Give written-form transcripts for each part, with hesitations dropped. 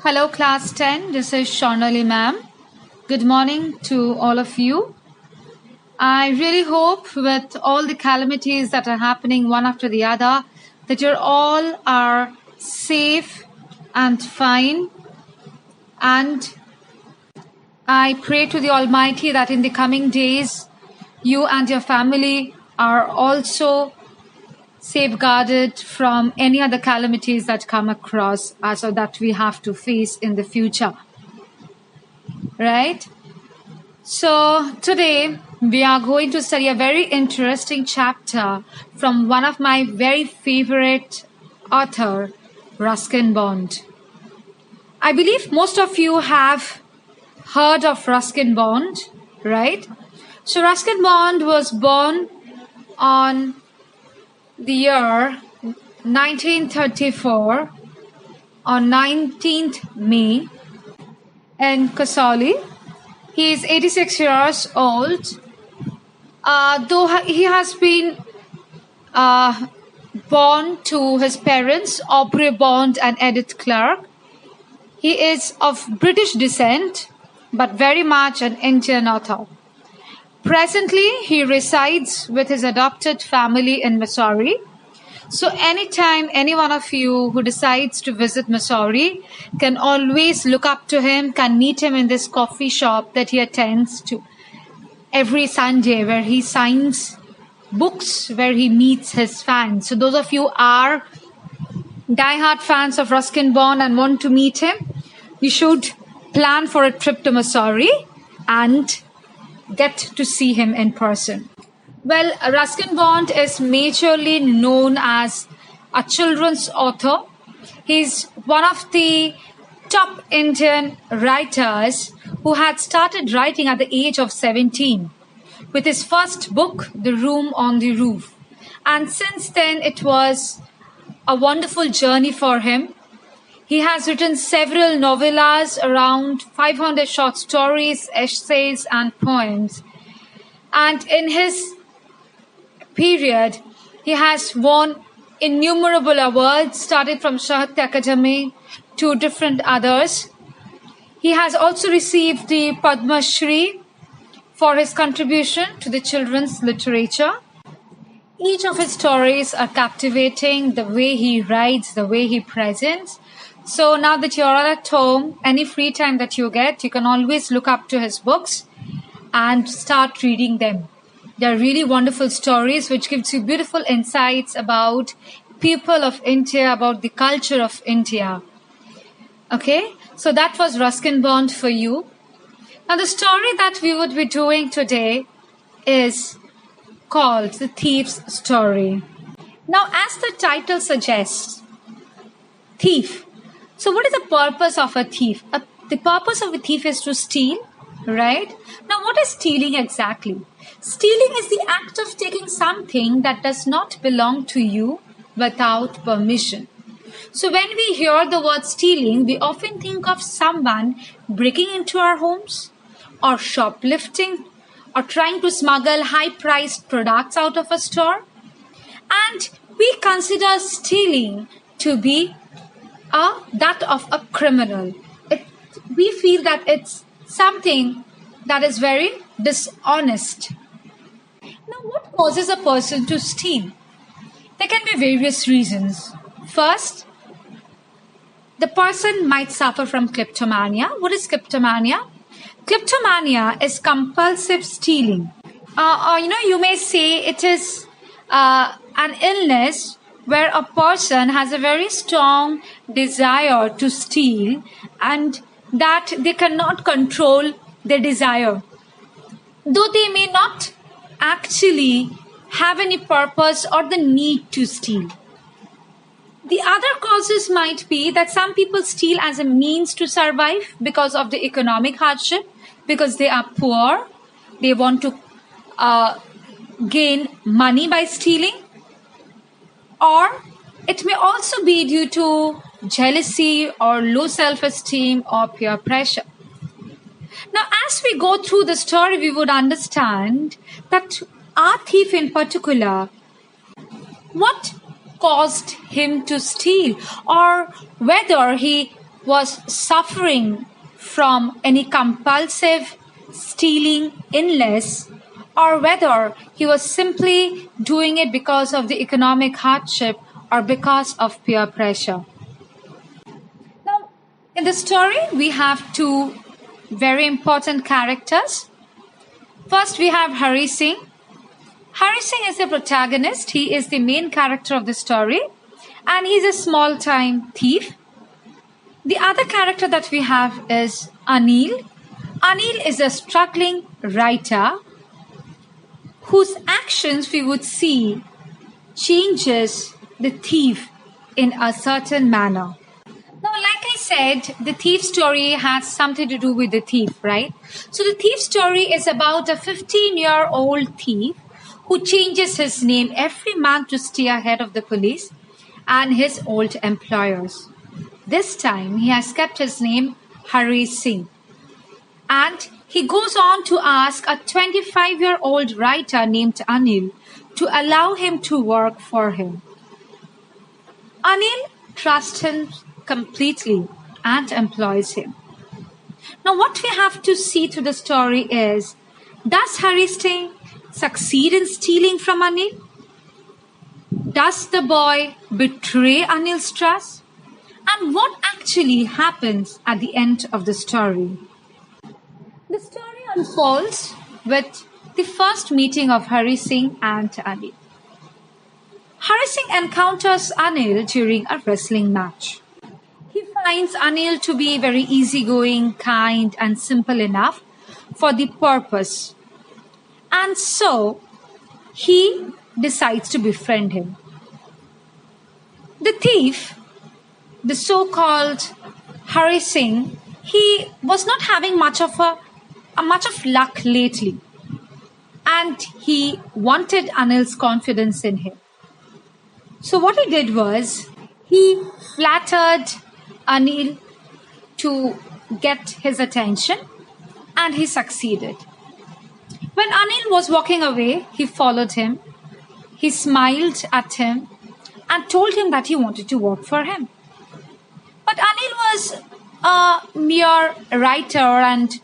Hello, class 10. This is Shonali ma'am. Good morning to all of you. I really hope with all the calamities that are happening one after the other, that you all are safe and fine. And I pray to the Almighty that in the coming days, you and your family are also safeguarded from any other calamities that come across us or that we have to face in the future. Right? So today we are going to study a very interesting chapter from one of my very favorite author, Ruskin Bond. I believe most of you have heard of Ruskin Bond, right? So Ruskin Bond was born on the year 1934 on 19th May in Kasauli. He is 86 years old. Though he has been born to his parents, Aubrey Bond and Edith Clark. He is of British descent, but very much an Indian author. Presently, he resides with his adopted family in Missouri. So anytime any one of you who decides to visit Missouri can always look up to him, can meet him in this coffee shop that he attends to every Sunday, where he signs books, where he meets his fans. So those of you are diehard fans of Ruskin Bond and want to meet him, you should plan for a trip to Missouri and get to see him in person. Well, Ruskin Bond is majorly known as a children's author. He's one of the top Indian writers who had started writing at the age of 17 with his first book, The Room on the Roof. And since then, it was a wonderful journey for him. He has written several novellas, around 500 short stories, essays, and poems. And in his period, he has won innumerable awards, started from Sahitya Akademi to different others. He has also received the Padma Shri for his contribution to the children's literature. Each of his stories are captivating, the way he writes, the way he presents. So now that you're all at home, any free time that you get, you can always look up to his books and start reading them. They're really wonderful stories which gives you beautiful insights about people of India, about the culture of India. Okay, so that was Ruskin Bond for you. Now the story that we would be doing today is called The Thief's Story. Now, as the title suggests, thief. So what is the purpose of a thief? The purpose of a thief is to steal, right? Now, what is stealing exactly? Stealing is the act of taking something that does not belong to you without permission. So when we hear the word stealing, we often think of someone breaking into our homes or shoplifting or trying to smuggle high-priced products out of a store. And we consider stealing to be that of a criminal. We feel that it's something that is very dishonest. Now, what causes a person to steal? There can be various reasons. First, the person might suffer from kleptomania. What is kleptomania? Kleptomania is compulsive stealing. You may say it is an illness where a person has a very strong desire to steal and that they cannot control their desire. Though they may not actually have any purpose or the need to steal. The other causes might be that some people steal as a means to survive because of the economic hardship, because they are poor, they want to gain money by stealing. Or it may also be due to jealousy or low self-esteem or peer pressure. Now, as we go through the story, we would understand that our thief in particular, what caused him to steal, or whether he was suffering from any compulsive stealing illness, or whether he was simply doing it because of the economic hardship or because of peer pressure. Now, in the story, we have two very important characters. First, we have Hari Singh. Hari Singh is the protagonist. He is the main character of the story, and he's a small-time thief. The other character that we have is Anil. Anil is a struggling writer whose actions we would see changes the thief in a certain manner. Now, like I said, the thief story has something to do with the thief, right? So the thief story is about a 15-year-old thief who changes his name every month to stay ahead of the police and his old employers. This time, he has kept his name Hari Singh. And he goes on to ask a 25-year-old writer named Anil to allow him to work for him. Anil trusts him completely and employs him. Now, what we have to see through the story is, does Hari Singh succeed in stealing from Anil? Does the boy betray Anil's trust? And what actually happens at the end of the story? The story unfolds with the first meeting of Hari Singh and Anil. Hari Singh encounters Anil during a wrestling match. He finds Anil to be very easygoing, kind, and simple enough for the purpose. And so, he decides to befriend him. The thief, the so-called Hari Singh, he was not having much of luck lately, and he wanted Anil's confidence in him. So what he did was, he flattered Anil to get his attention, and he succeeded. When Anil was walking away, he followed him. He smiled at him and told him that he wanted to work for him. But Anil was a mere writer and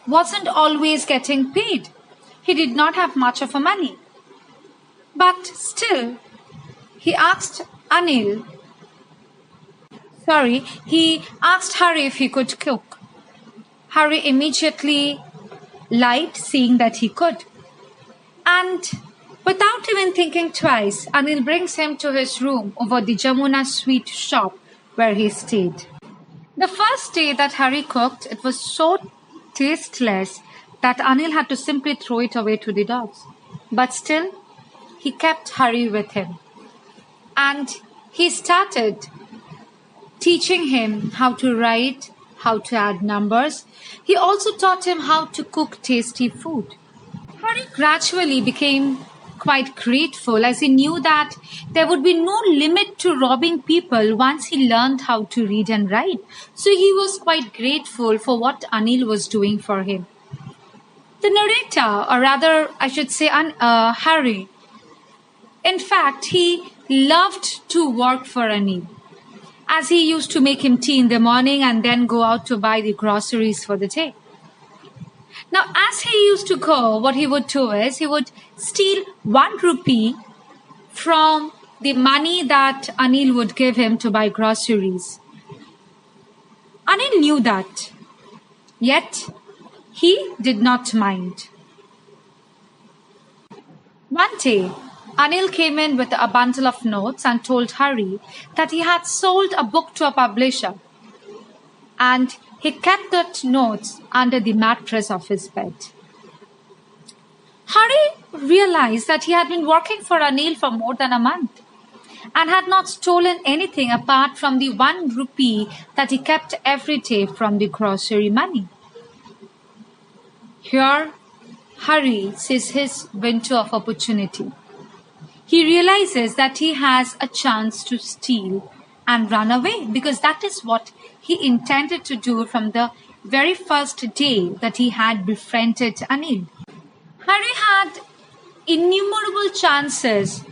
wasn't always getting paid. He did not have much of a money. But still, he asked Hari if he could cook. Hari immediately lied, saying that he could. And without even thinking twice, Anil brings him to his room over the Jamuna sweet shop where he stayed. The first day that Hari cooked, it was so tasteless that Anil had to simply throw it away to the dogs. But still, he kept Hari with him. And he started teaching him how to write, how to add numbers. He also taught him how to cook tasty food. Hari gradually became quite grateful, as he knew that there would be no limit to robbing people once he learned how to read and write. So he was quite grateful for what Anil was doing for him. The narrator, or rather I should say Hari, in fact, he loved to work for Anil, as he used to make him tea in the morning and then go out to buy the groceries for the day. Now, as he used to go, what he would do is he would steal 1 rupee from the money that Anil would give him to buy groceries. Anil knew that, yet he did not mind. One day, Anil came in with a bundle of notes and told Hari that he had sold a book to a publisher, and he kept that notes under the mattress of his bed. Hari realized that he had been working for Anil for more than a month and had not stolen anything apart from the 1 rupee that he kept every day from the grocery money. Here, Hari sees his window of opportunity. He realizes that he has a chance to steal and run away, because that is what he intended to do from the very first day that he had befriended Anil. Hari had innumerable chances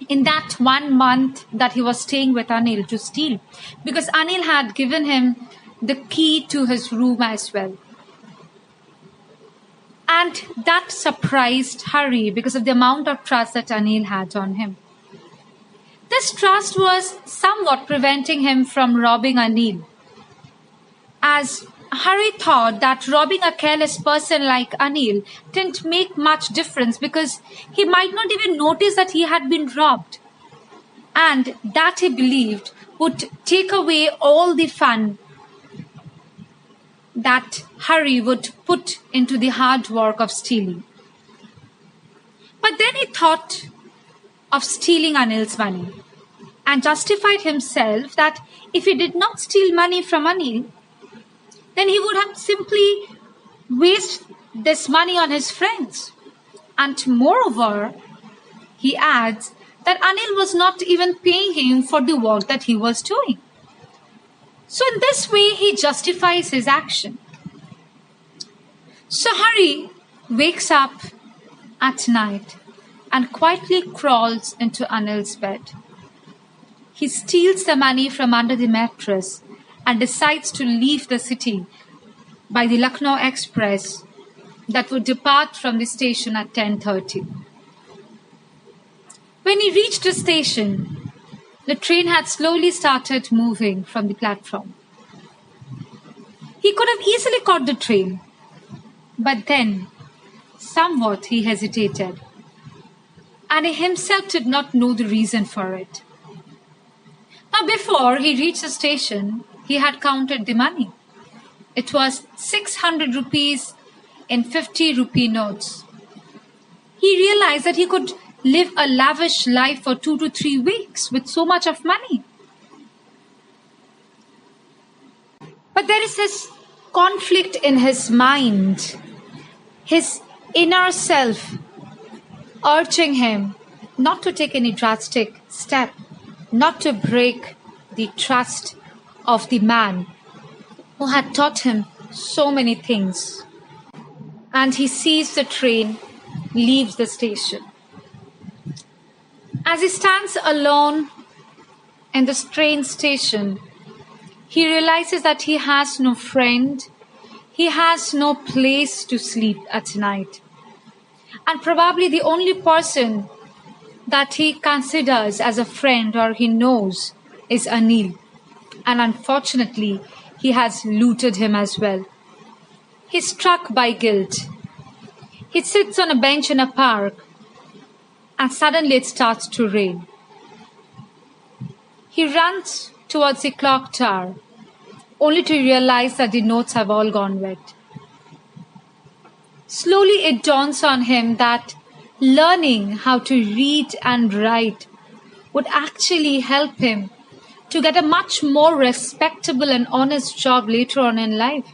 in that 1 month that he was staying with Anil to steal, because Anil had given him the key to his room as well. And that surprised Hari because of the amount of trust that Anil had on him. This trust was somewhat preventing him from robbing Anil, as Hari thought that robbing a careless person like Anil didn't make much difference because he might not even notice that he had been robbed. And that he believed would take away all the fun that Hari would put into the hard work of stealing. But then he thought of stealing Anil's money and justified himself that if he did not steal money from Anil, then he would have simply wasted this money on his friends. And moreover, he adds that Anil was not even paying him for the work that he was doing. So in this way, he justifies his action. So Hari wakes up at night and quietly crawls into Anil's bed. He steals the money from under the mattress and decides to leave the city by the Lucknow Express that would depart from the station at 10:30. When he reached the station, the train had slowly started moving from the platform. He could have easily caught the train, but then somewhat he hesitated, and he himself did not know the reason for it. Now, before he reached the station, he had counted the money. It was 600 rupees in 50 rupee notes. He realized that he could live a lavish life for 2 to 3 weeks with so much of money. But there is this conflict in his mind, his inner self urging him not to take any drastic step, not to break the trust of the man who had taught him so many things. And he sees the train leave the station. As he stands alone in the train station, he realizes that he has no friend, he has no place to sleep at night. And probably the only person that he considers as a friend or he knows is Anil. And unfortunately, he has looted him as well. He's struck by guilt. He sits on a bench in a park, and suddenly it starts to rain. He runs towards the clock tower, only to realize that the notes have all gone wet. Slowly it dawns on him that learning how to read and write would actually help him to get a much more respectable and honest job later on in life,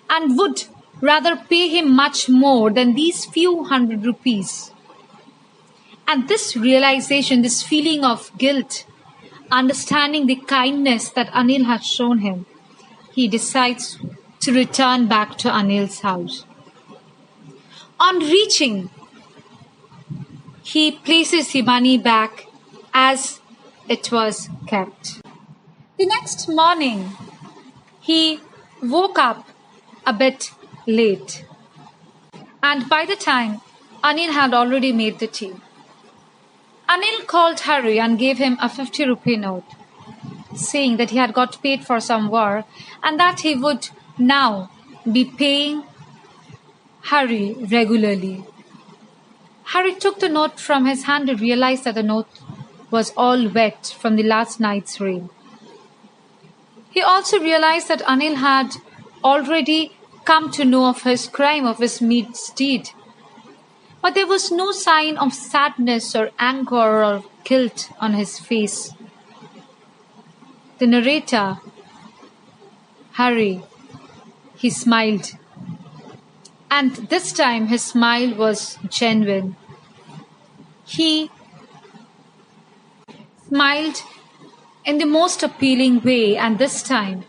and would rather pay him much more than these few hundred rupees. And this realization, this feeling of guilt, understanding the kindness that Anil has shown him, he decides to return back to Anil's house. On reaching, he places the money back as it was kept. The next morning, he woke up a bit late. And by the time, Anil had already made the tea. Anil called Hari and gave him a 50 rupee note, saying that he had got paid for some work and that he would now be paying Hari regularly. Hari took the note from his hand and realized that the note was all wet from the last night's rain. He also realized that Anil had already come to know of his crime, of his misdeed. But there was no sign of sadness or anger or guilt on his face. The narrator, Hari, he smiled. And this time his smile was genuine. He smiled in the most appealing way, and this time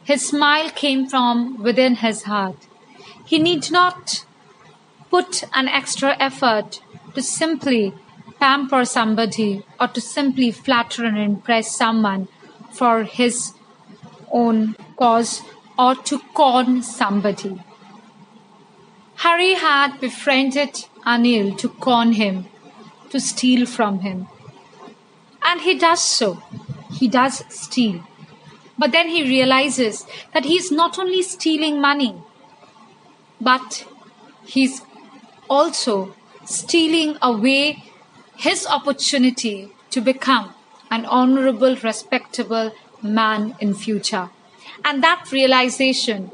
his smile came from within his heart. He need not put an extra effort to simply pamper somebody or to simply flatter and impress someone for his own cause or to con somebody. Hari had befriended Anil to con him, to steal from him. And he does so. He does steal. But then he realizes that he's not only stealing money, but he's also stealing away his opportunity to become an honorable, respectable man in future. And that realization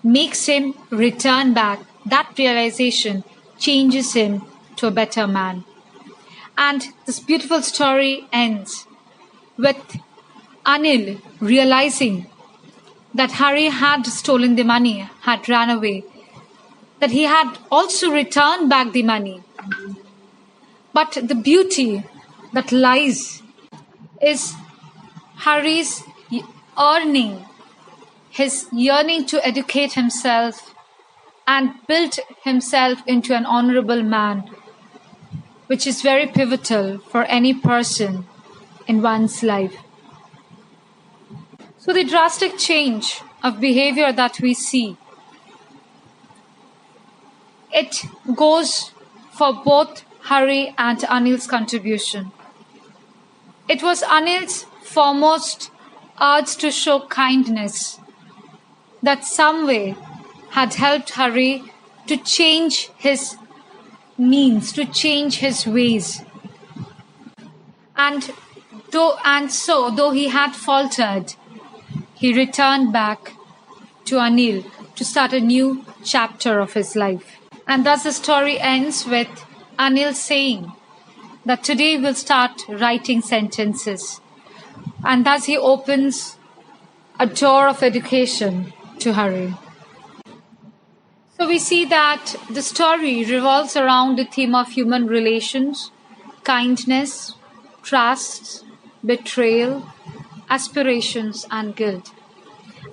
makes him return back. That realization changes him to a better man. And this beautiful story ends with Anil realizing that Hari had stolen the money, had run away, that he had also returned back the money. But the beauty that lies is Hari's earning, his yearning to educate himself and build himself into an honorable man, which is very pivotal for any person in one's life. So the drastic change of behavior that we see, it goes for both Hari and Anil's contribution. It was Anil's foremost urge to show kindness that some way had helped Hari to change his means, to change his ways. And though he had faltered, he returned back to Anil to start a new chapter of his life. And thus the story ends with Anil saying that today we'll start writing sentences. And thus he opens a door of education to Hari. So we see that the story revolves around the theme of human relations, kindness, trust, betrayal, aspirations, and guilt.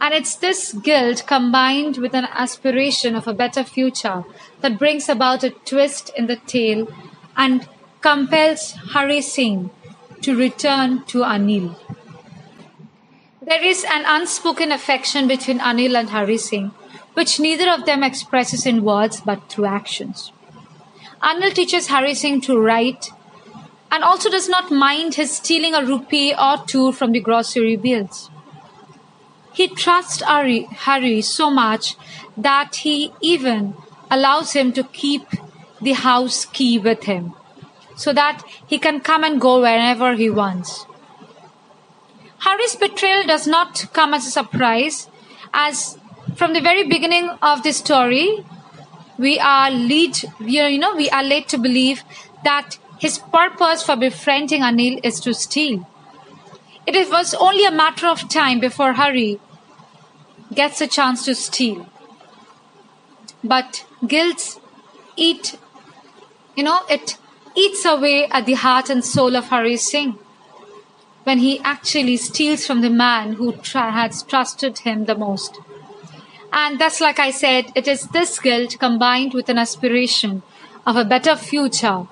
And it's this guilt combined with an aspiration of a better future that brings about a twist in the tale and compels Hari Singh to return to Anil. There is an unspoken affection between Anil and Hari Singh, which neither of them expresses in words but through actions. Anil teaches Hari Singh to write and also does not mind his stealing a rupee or two from the grocery bills. He trusts Hari so much that he even allows him to keep the house key with him so that he can come and go whenever he wants. Hari's betrayal does not come as a surprise, as from the very beginning of the story, we are led to believe that his purpose for befriending Anil is to steal. It was only a matter of time before Hari gets a chance to steal. But guilt eats away at the heart and soul of Hari Singh when he actually steals from the man who has trusted him the most. And that's, like I said, it is this guilt combined with an aspiration of a better future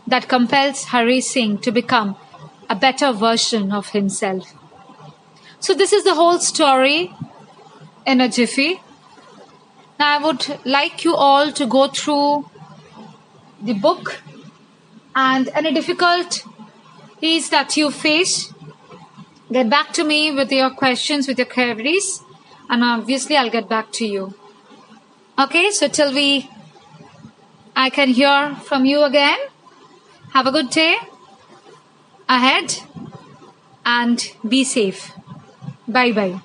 that compels Hari Singh to become a better version of himself. So this is the whole story in a jiffy. Now I would like you all to go through the book and any difficulties that you face, get back to me with your questions, with your queries, and obviously I'll get back to you. Okay, so till I can hear from you again. Have a good day ahead and be safe. Bye-bye.